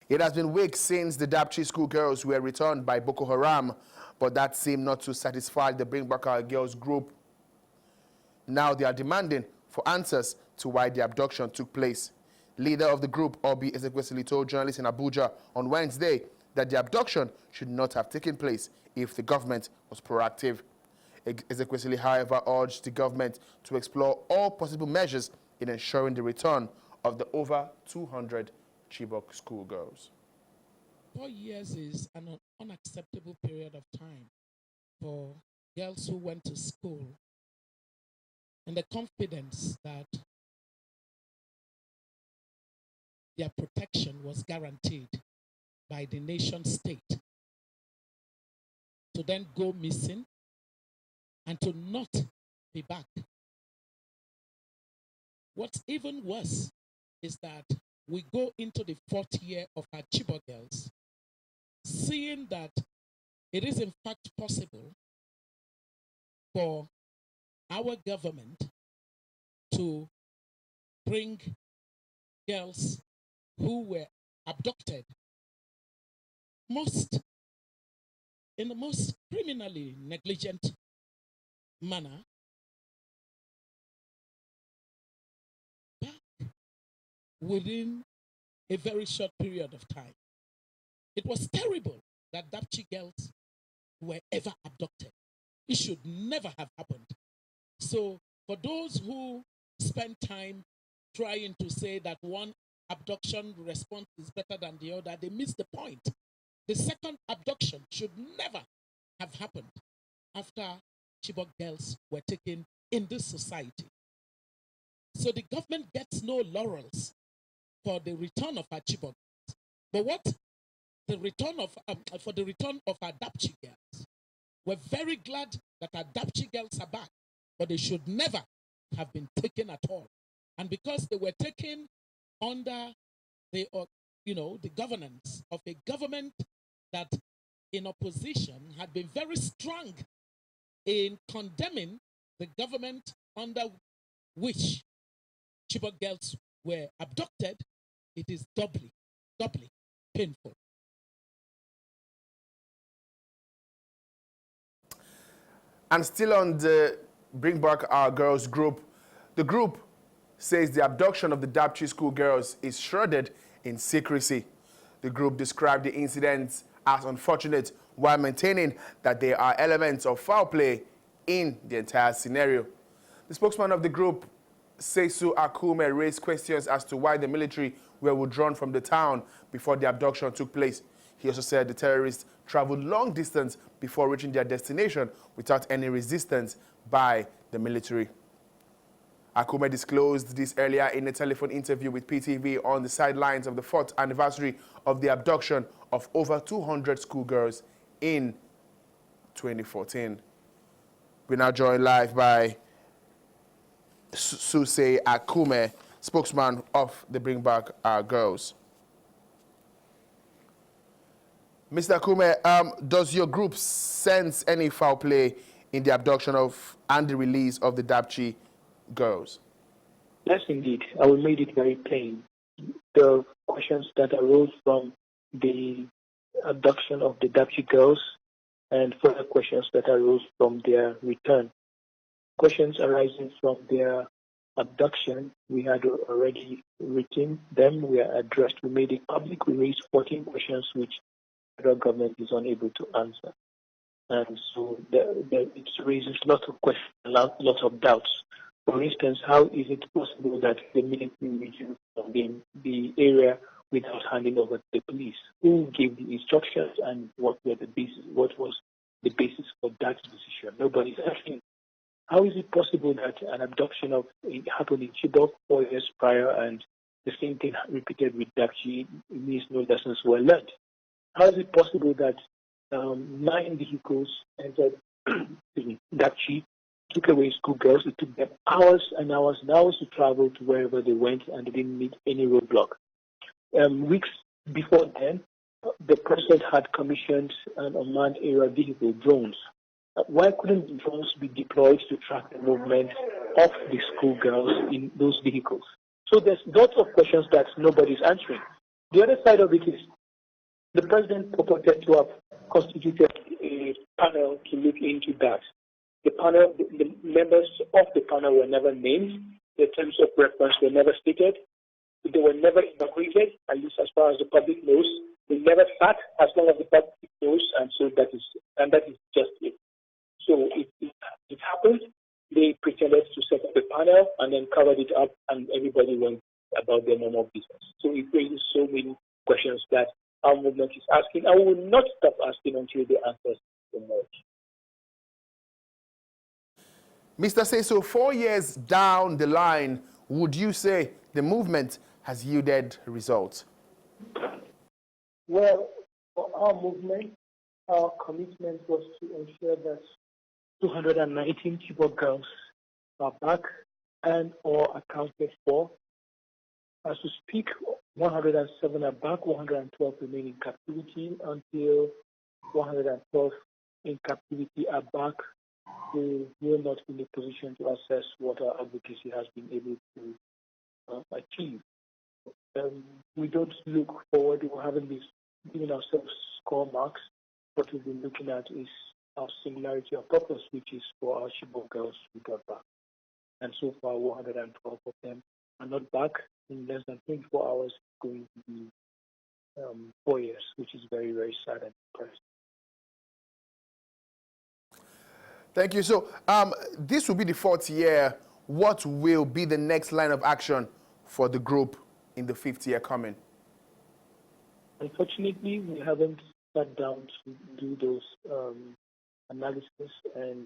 It has been weeks since the Dapchi schoolgirls were returned by Boko Haram, but that seemed not to satisfy the Bring Back Our Girls group. Now they are demanding for answers to why the abduction took place. Leader of the group, Oby Ezekwesili, told journalists in Abuja on Wednesday that the abduction should not have taken place if the government was proactive. Ezekwesili, however, urged the government to explore all possible measures in ensuring the return of the over 200 Chibok schoolgirls. 4 years is an unacceptable period of time for girls who went to school in the confidence that their protection was guaranteed by the nation state, to then go missing and to not be back. What's even worse is that we go into the 4th year of our Chibok girls, seeing that it is in fact possible for our government to bring girls who were abducted in the most criminally negligent manner back within a very short period of time. It was terrible that Dapchi girls were ever abducted. It should never have happened. So for those who spend time trying to say that one abduction response is better than the other, they miss the point. The second abduction should never have happened after Chibok girls were taken in this society. So the government gets no laurels for the return of our Chibok girls. But what the return of for the return of our Dapchi girls, we're very glad that our Dapchi girls are back, but they should never have been taken at all. And because they were taken under the the governance of a government that in opposition had been very strong in condemning the government under which Chibok girls were abducted, it is doubly painful. And still on the Bring Back Our Girls group, the group says the abduction of the Dapchi schoolgirls is shrouded in secrecy. The group described the incidents as unfortunate while maintaining that there are elements of foul play in the entire scenario. The spokesman of the group, Sesugh Akume, raised questions as to why the military were withdrawn from the town before the abduction took place. He also said the terrorists traveled long distance before reaching their destination without any resistance by the military. Akume disclosed this earlier in a telephone interview with PTV on the sidelines of the 4th anniversary of the abduction of over 200 schoolgirls in 2014. We're now joined live by Sesugh Akume, spokesman of the Bring Back Our Girls. Mr. Akume, does your group sense any foul play in the abduction of and the release of the Dapchi girls? Yes, indeed. I will make it very plain. The questions that arose from the abduction of the Dapchi girls and further questions that arose from their return. Questions arising from their abduction, we had already written them, we are addressed, we made it public, we raised 14 questions which the federal government is unable to answer. And so it raises lots of questions, lots of doubts. For instance, how is it possible that the military reduced from the area without handing over to the police? Who gave the instructions and what was the basis for that decision? Nobody's asking. How is it possible that an abduction happened in Chibok 4 years prior and the same thing repeated with Dapchi means no lessons were learned? How is it possible that 9 vehicles entered Dapchi, took away schoolgirls? It took them hours and hours and hours to travel to wherever they went and they didn't meet any roadblock. Weeks before then, the president had commissioned an unmanned aerial vehicle, drones. Why couldn't drones be deployed to track the movement of the schoolgirls in those vehicles? So there's lots of questions that nobody's answering. The other side of it is The president purported to have constituted a panel to look into that. The panel, the members of the panel were never named. The terms of reference were never stated. They were never inaugurated, at least as far as the public knows. They never sat as long as the public knows, and so that is just it. So it happened. They pretended to set up a panel and then covered it up, and everybody went about their normal business. So it raises so many questions that our movement is asking, and we will not stop asking until the answers emerge. Mr. Sesugh, 4 years down the line, would you say the movement has yielded results? Well, for our movement, our commitment was to ensure that 219 Chibok girls are back and or accounted for. As we speak, 107 are back, 112 remain in captivity. Until 112 in captivity are back, we will not be in a position to assess what our advocacy has been able to achieve. We don't look forward. We haven't been giving ourselves score marks. What we've been looking at is our singularity of purpose, which is for our Chibok girls we got back. And so far, 112 of them are not back. In less than 24 hours, it's going to be 4 years, which is very, very sad and depressing. Thank you. So this will be the 4th year. What will be the next line of action for the group in the 5th year coming? Unfortunately, we haven't sat down to do those analysis and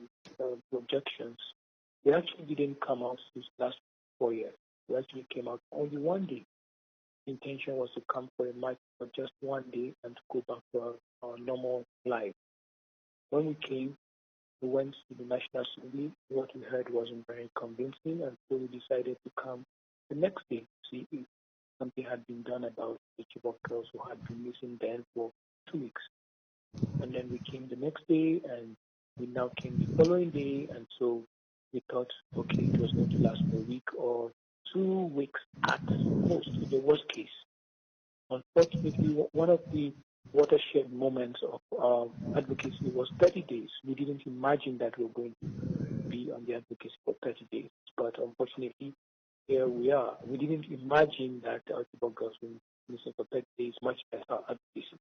projections. We actually didn't come out this last 4 years. We actually came out only one day. The intention was to come for a march for just one day and to go back to our normal life. When we came, we went to the National Assembly. What we heard wasn't very convincing, and so we decided to come the next day to see if something had been done about the Chibok girls who had been missing then for 2 weeks. And then we came the next day, and we now came the following day, and so we thought, okay, it was going to last for a week or 2 weeks at most, in the worst case. Unfortunately, one of the watershed moments of our advocacy was 30 days. We didn't imagine that we were going to be on the advocacy for 30 days, but unfortunately, here we are. We didn't imagine that our Chibok girls will be missing for 30 days, much less our advocacy.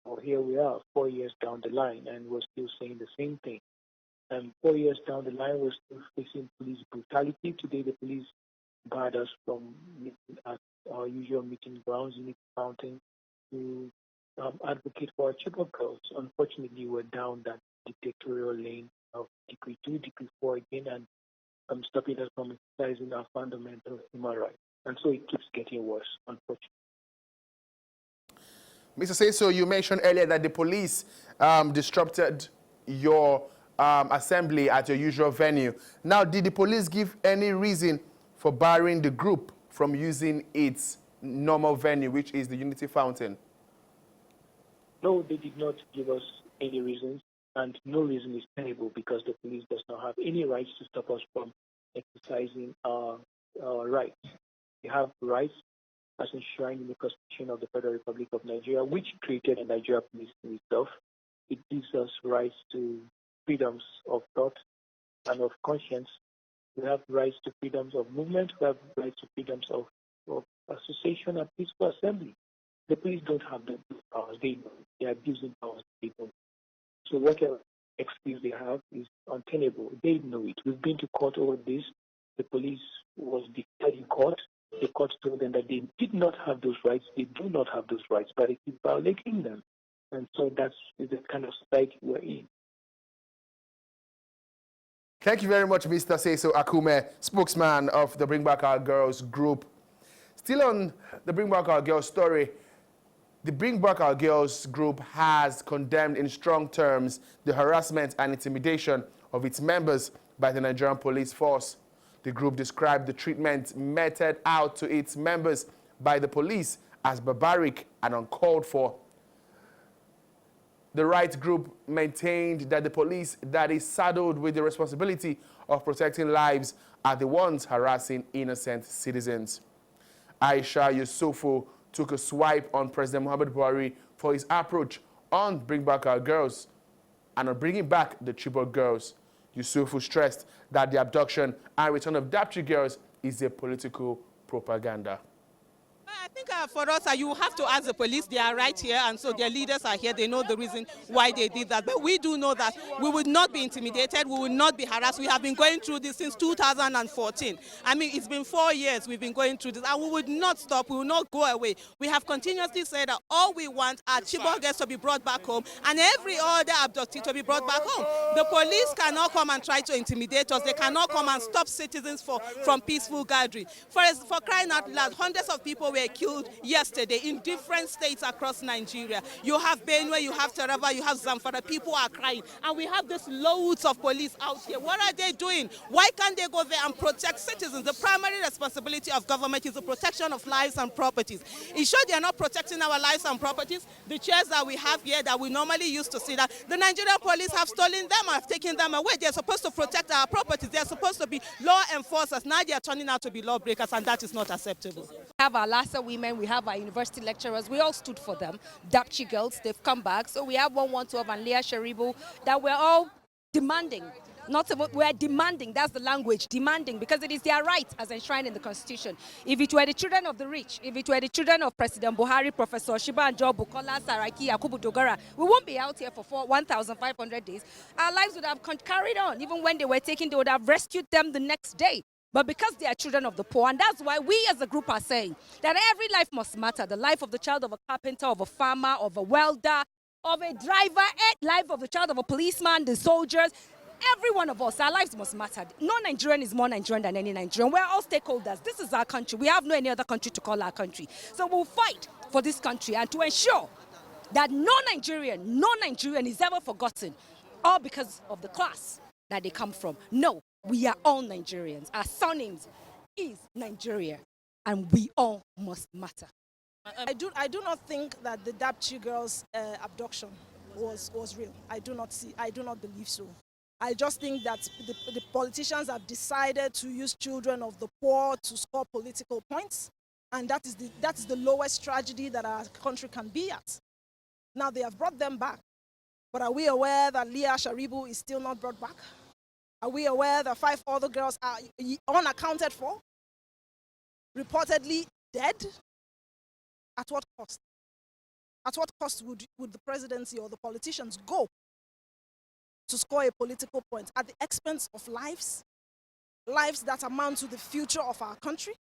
Well, here we are, 4 years down the line, and we're still saying the same thing. And 4 years down the line, we're still facing police brutality. Today, the police barred us from meeting at our usual meeting grounds in the mountain to advocate for our Chibok girls. Unfortunately, we're down that dictatorial lane of Decree 2, Decree 4 again, and stopping us from exercising our fundamental human rights. And so it keeps getting worse, unfortunately. Mr. Sesugh, you mentioned earlier that the police disrupted your assembly at your usual venue. Now, did the police give any reason for barring the group from using its normal venue, which is the Unity Fountain? No, they did not give us any reasons, and no reason is tenable because the police does not have any rights to stop us from exercising our rights. We have rights as enshrined in the Constitution of the Federal Republic of Nigeria, which created the Nigeria Police in itself. It gives us rights to freedoms of thought and of conscience. We have rights to freedoms of movement. We have rights to freedoms of association and peaceful assembly. The police don't have those powers. They are abusing powers. They don't. So whatever excuse they have is untenable. They know it. We've been to court over this. The police was declared in court. The court told them that they did not have those rights. They do not have those rights, but they keep violating them. And so that's the kind of society we're in. Thank you very much, Mr. Sesugh Akume, spokesman of the Bring Back Our Girls group. Still on the Bring Back Our Girls story, the Bring Back Our Girls group has condemned in strong terms the harassment and intimidation of its members by the Nigerian police force. The group described the treatment meted out to its members by the police as barbaric and uncalled for. The rights group maintained that the police that is saddled with the responsibility of protecting lives are the ones harassing innocent citizens. Aisha Yusufu took a swipe on President Muhammadu Buhari for his approach on Bring Back Our Girls and on bringing back the Chibok girls. Yusufu stressed that the abduction and return of Dapchi girls is a political propaganda. I think for us, you have to ask the police. They are right here, and so their leaders are here. They know the reason why they did that. But we do know that we would not be intimidated. We will not be harassed. We have been going through this since 2014. I mean, it's been 4 years we've been going through this, and we would not stop. We will not go away. We have continuously said that all we want are Chibok girls to be brought back home, and every other abductee to be brought back home. The police cannot come and try to intimidate us. They cannot come and stop citizens from peaceful gathering. For crying out loud, hundreds of people were killed yesterday in different states across Nigeria. You have Benue, you have Taraba, you have Zamfara. People are crying. And we have this loads of police out here. What are they doing? Why can't they go there and protect citizens? The primary responsibility of government is the protection of lives and properties. It's sure they are not protecting our lives and properties. The chairs that we have here that we normally used to see, that the Nigerian police have stolen them, have taken them away. They're supposed to protect our properties. They're supposed to be law enforcers. Now they are turning out to be lawbreakers, and that is not acceptable. We have our Lhasa women, we have our university lecturers, we all stood for them. Dapchi girls, they've come back. So we have 112 and Leah Sharibu that we're all demanding. We're demanding, that's the language, demanding, because it is their right as enshrined in the Constitution. If it were the children of the rich, if it were the children of President Buhari, Professor Shibanjo, Bukola, Saraki, Yakubu Dogara, we won't be out here for 1,500 days. Our lives would have carried on. Even when they were taken, they would have rescued them the next day. But because they are children of the poor, and that's why we as a group are saying that every life must matter. The life of the child of a carpenter, of a farmer, of a welder, of a driver, life of the child of a policeman, the soldiers. Every one of us, our lives must matter. No Nigerian is more Nigerian than any Nigerian. We're all stakeholders. This is our country. We have no any other country to call our country. So we'll fight for this country and to ensure that no Nigerian is ever forgotten, all because of the class that they come from. No, we are all Nigerians. Our surnames is Nigeria, and we all must matter. I do not think that the Dapchi girls' abduction was real. I do not believe so. I just think that the politicians have decided to use children of the poor to score political points, and that is the lowest tragedy that our country can be at. Now they have brought them back, but are we aware that Leah Sharibu is still not brought back? Are we aware that 5 other girls are unaccounted for, reportedly dead? At what cost? At what cost would the presidency or the politicians go to score a political point? At the expense of lives that amount to the future of our country?